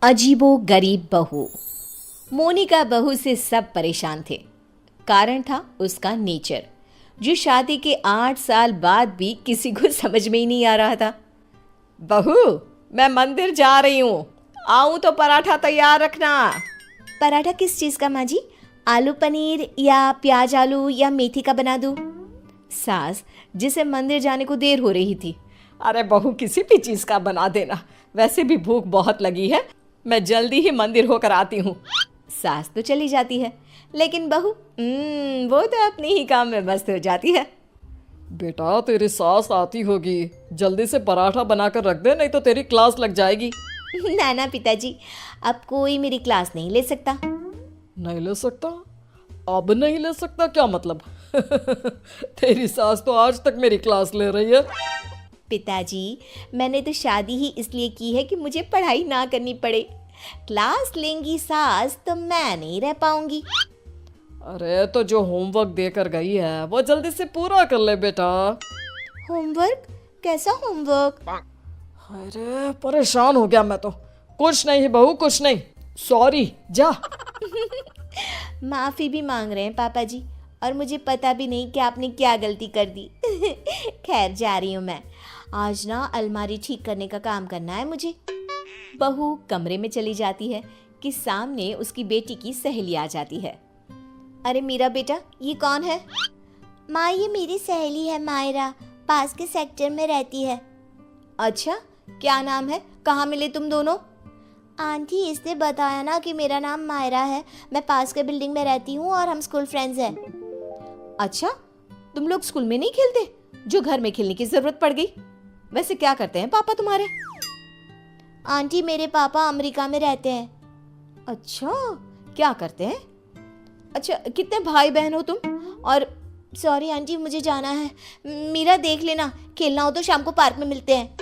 अजीबो गरीब बहू। मोनिका बहू से सब परेशान थे। कारण था उसका नेचर, जो शादी के 8 साल बाद भी किसी को समझ में ही नहीं आ रहा था। बहू, मैं मंदिर जा रही हूँ, आऊँ तो पराठा तैयार रखना। पराठा किस चीज़ का माँ जी? आलू पनीर या प्याज आलू या मेथी का बना दूँ? सास, जिसे मंदिर जाने को देर हो रही थी। अरे बहू, किसी भी चीज़ का बना देना, वैसे भी भूख बहुत लगी है, मैं जल्दी ही मंदिर होकर आती हूँ। सास तो चली जाती है, लेकिन बहू वो तो अपने ही काम में मस्त हो जाती है। बेटा, तेरी सास आती होगी, जल्दी से पराठा बनाकर रख दे, नहीं तो तेरी क्लास लग जाएगी। ना ना पिताजी, अब कोई मेरी क्लास नहीं ले सकता। नहीं ले सकता? अब नहीं ले सकता क्या मतलब? तेरी सास तो आज तक मेरी क्लास ले रही है। पिताजी, मैंने तो शादी ही इसलिए की है कि मुझे पढ़ाई ना करनी पड़े। क्लास लेंगी सास तो मैं नहीं रह पाऊंगी। अरे तो जो होमवर्क देकर गई है वो जल्दी से पूरा कर ले बेटा। होमवर्क? कैसा होमवर्क? अरे परेशान हो गया मैं तो। कुछ नहीं बहू, कुछ नहीं, सॉरी, जा। माफ़ी भी मांग रहे हैं पापा जी, और मुझे पता भी नहीं कि आपने क्या गलती कर दी। खैर, जा रही हूँ मैं। आज ना अलमारी ठीक करने का काम करना है मुझे। बहू कमरे में चली जाती है कि सामने उसकी बेटी की सहेली आ जाती है। अरे मेरा बेटा, ये कौन है? माँ, ये मेरी सहेली है मायरा, पास के सेक्टर में रहती है। अच्छा, क्या नाम है? कहाँ मिले तुम दोनों? आंटी, इसने बताया ना कि मेरा नाम मायरा है, मैं पास के बिल्डिंग में रहती हूँ और हम स्कूल फ्रेंड्स हैं। अच्छा, तुम लोग स्कूल में नहीं खेलते, जो घर में खेलने की जरूरत पड़ गई? वैसे क्या करते हैं पापा तुम्हारे? आंटी, मेरे पापा अमेरिका में रहते हैं। अच्छा, क्या करते हैं? अच्छा, कितने भाई बहन हो तुम? और सॉरी आंटी, मुझे जाना है। मीरा, देख लेना, खेलना हो तो शाम को पार्क में मिलते हैं।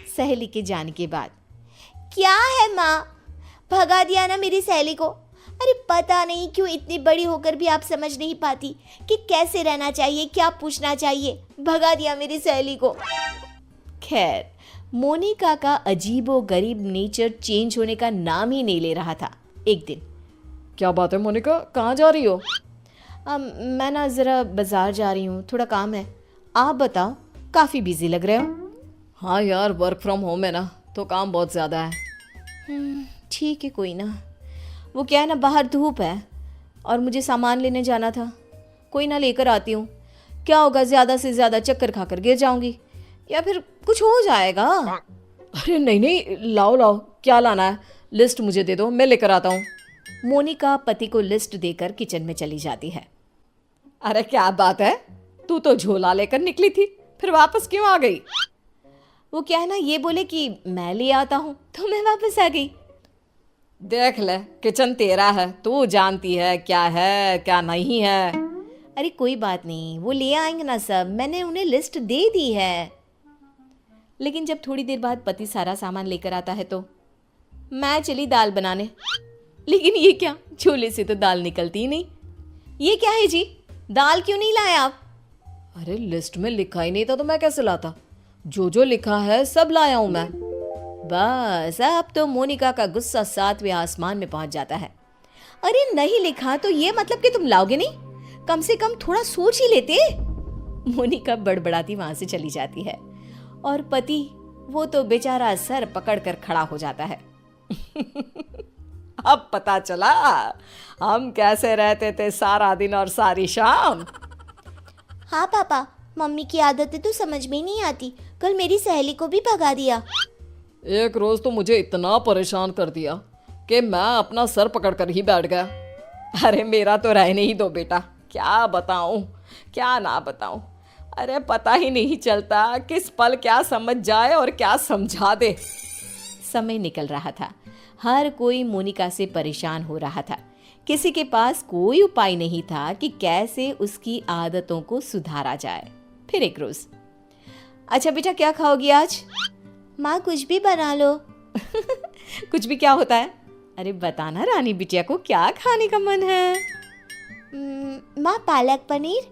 सहेली के जाने के बाद, क्या है माँ, भगा दिया ना मेरी सहेली को। अरे पता नहीं क्यों इतनी बड़ी होकर भी आप समझ नहीं पाती कि कैसे रहना चाहिए, क्या पूछना चाहिए। भगा दिया मेरी सहेली को। खैर, मोनिका का अजीबो गरीब नेचर चेंज होने का नाम ही नहीं ले रहा था। एक दिन, क्या बात है मोनिका, कहाँ जा रही हो? मैं ना ज़रा बाज़ार जा रही हूँ, थोड़ा काम है। आप बताओ, काफ़ी बिजी लग रहे हो। हाँ यार, वर्क फ्रॉम होम है ना, तो काम बहुत ज़्यादा है। ठीक है, कोई ना। वो क्या है ना, बाहर धूप है और मुझे सामान लेने जाना था। कोई ना, लेकर आती हूँ। क्या होगा, ज़्यादा से ज़्यादा चक्कर खाकर गिर जाऊँगी या फिर कुछ हो जाएगा। अरे नहीं नहीं, लाओ लाओ, क्या लाना है? लिस्ट मुझे दे दो, मैं लेकर आता हूँ। मोनिका पति को लिस्ट देकर किचन में चली जाती है। अरे क्या बात है, तू तो झोला लेकर निकली थी, फिर वापस क्यों आ गई? वो क्या है ना, ये बोले कि मैं ले आता हूँ तो मैं वापस आ गई। देख ले, किचन तेरा है, तू जानती है क्या है क्या नहीं है। अरे कोई बात नहीं, वो ले आएंगे ना सब, मैंने उन्हें लिस्ट दे दी है। लेकिन जब थोड़ी देर बाद पति सारा सामान लेकर आता है तो मैं चली दाल बनाने। लेकिन ये क्या, झोले से तो दाल निकलती ही नहीं। ये क्या है जी, दाल क्यों नहीं लाए आप? अरे लिस्ट में लिखा ही नहीं था तो मैं कैसे लाता? जो लिखा है सब लाया हूं मैं। बस अब तो मोनिका का गुस्सा 7वें आसमान में पहुंच जाता है। अरे नहीं लिखा तो ये मतलब कि तुम लाओगे नहीं? कम से कम थोड़ा सोच ही लेते। मोनिका बड़बड़ाती वहां से चली जाती है और पति, वो तो बेचारा सर पकड़कर खड़ा हो जाता है। अब पता चला हम कैसे रहते थे सारा दिन और सारी शाम। हाँ पापा, मम्मी की आदतें तो समझ में ही नहीं आती। कल मेरी सहेली को भी भगा दिया। एक रोज तो मुझे इतना परेशान कर दिया कि मैं अपना सर पकड़कर ही बैठ गया। अरे मेरा तो रहने ही दो बेटा, क्या बताऊं क्या ना बताऊं। अरे पता ही नहीं चलता किस पल क्या समझ जाए और क्या समझा दे। समय निकल रहा था, हर कोई मोनिका से परेशान हो रहा था। किसी के पास कोई उपाय नहीं था कि कैसे उसकी आदतों को सुधारा जाए। फिर एक रोज, अच्छा बेटा, क्या खाओगी आज? माँ, कुछ भी बना लो। कुछ भी क्या होता है? अरे बताना रानी बिटिया को क्या खाने का मन है। माँ, पालक पनीर।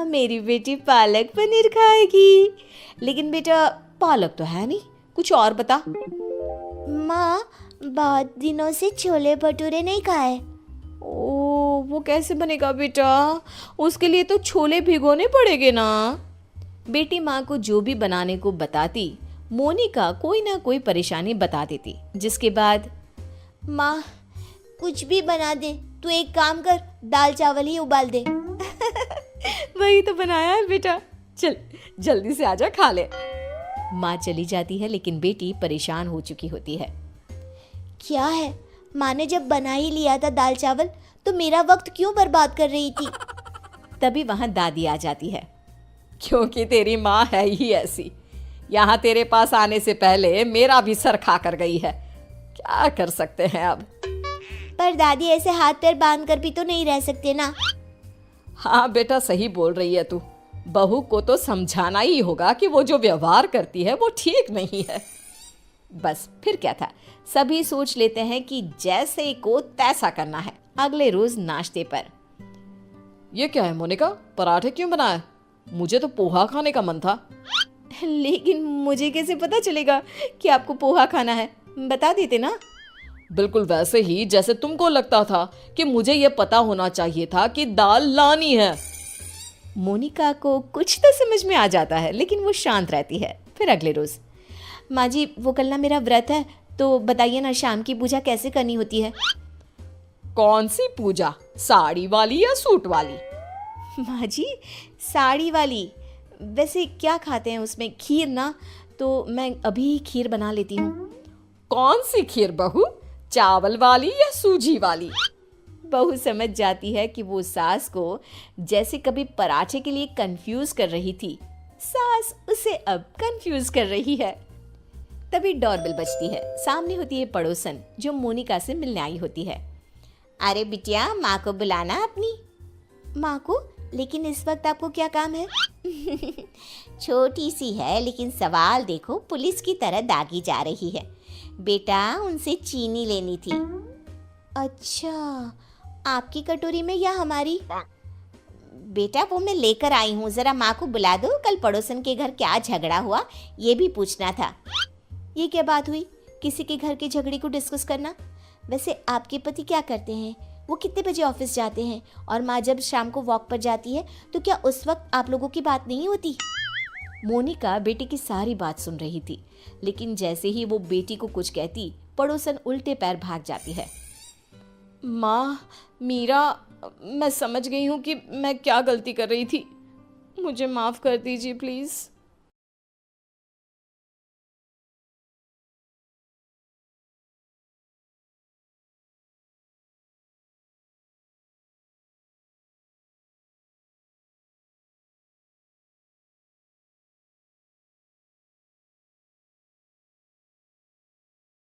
मेरी बेटी पालक पनीर खाएगी। लेकिन बेटा, पालक तो है नहीं, कुछ और बता। माँ, बहुत दिनों से छोले भटूरे नहीं खाए। ओ, वो कैसे बनेगा बेटा? उसके लिए तो छोले भिगोने पड़ेंगे ना। बेटी माँ को जो भी बनाने को बताती, मोनिका कोई ना कोई परेशानी बता देती, जिसके बाद माँ कुछ भी बना दे, तू एक काम कर, दाल चावल ही उबाल दे। वही तो बनाया है बेटा, चल जल्दी से आजा खा ले। माँ चली जाती है, लेकिन बेटी परेशान हो चुकी होती है। क्या है, माँ ने जब बना ही लिया था दाल चावल, तो मेरा वक्त क्यों बर्बाद कर रही थी? तभी वहाँ दादी आ जाती है। क्योंकि तेरी माँ है ही ऐसी, यहाँ तेरे पास आने से पहले मेरा भी सर खा कर गई है। क्या कर सकते हैं अब। पर दादी, ऐसे हाथ पैर बांध कर भी तो नहीं रह सकते ना। हाँ बेटा, सही बोल रही है तू। बहू को तो समझाना ही होगा कि वो जो व्यवहार करती है वो ठीक नहीं है। बस फिर क्या था, सभी सोच लेते हैं कि जैसे को तैसा करना है। अगले रोज नाश्ते पर, ये क्या है मोनिका, पराठे क्यों बनाए? मुझे तो पोहा खाने का मन था। लेकिन मुझे कैसे पता चलेगा कि आपको पोहा खाना है? बता देते ना। बिल्कुल वैसे ही जैसे तुमको लगता था कि मुझे ये पता होना चाहिए था कि दाल लानी है। मोनिका को कुछ तो समझ में आ जाता है, लेकिन वो शांत रहती है। फिर अगले रोज, माँ जी, वो कल ना मेरा व्रत है, तो बताइए ना शाम की पूजा कैसे करनी होती है? कौन सी पूजा, साड़ी वाली या सूट वाली? माँ जी, साड़ी वाली। वैसे क्या खाते हैं उसमें? खीर ना, तो मैं अभी खीर बना लेती हूँ। कौन सी खीर बहू, चावल वाली या सूजी वाली? बहू समझ जाती है कि वो सास को जैसे कभी पराठे के लिए कंफ्यूज कर रही थी, सास उसे अब कंफ्यूज कर रही है। तभी डोरबेल बजती है। सामने होती है पड़ोसन, जो मोनिका से मिलने आई होती है। अरे बिटिया, माँ को बुलाना अपनी। माँ को? लेकिन इस वक्त आपको क्या काम है? छोटी सी है, लेकिन सवाल देखो, पुलिस की तरह दागी जा रही है। बेटा, उनसे चीनी लेनी थी। अच्छा, आपकी कटोरी में या हमारी? बेटा, वो मैं लेकर आई हूँ, जरा माँ को बुला दो। कल पड़ोसन के घर क्या झगड़ा हुआ, ये भी पूछना था। ये क्या बात हुई, किसी के घर के झगड़े को डिस्कस करना? वैसे आपके पति क्या करते हैं? वो कितने बजे ऑफिस जाते हैं? और माँ जब शाम को वॉक पर जाती है, तो क्या उस वक्त आप लोगों की बात नहीं होती? मोनिका बेटी की सारी बात सुन रही थी, लेकिन जैसे ही वो बेटी को कुछ कहती, पड़ोसन उल्टे पैर भाग जाती है। माँ, मीरा, मैं समझ गई हूँ कि मैं क्या गलती कर रही थी। मुझे माफ़ कर दीजिए प्लीज़।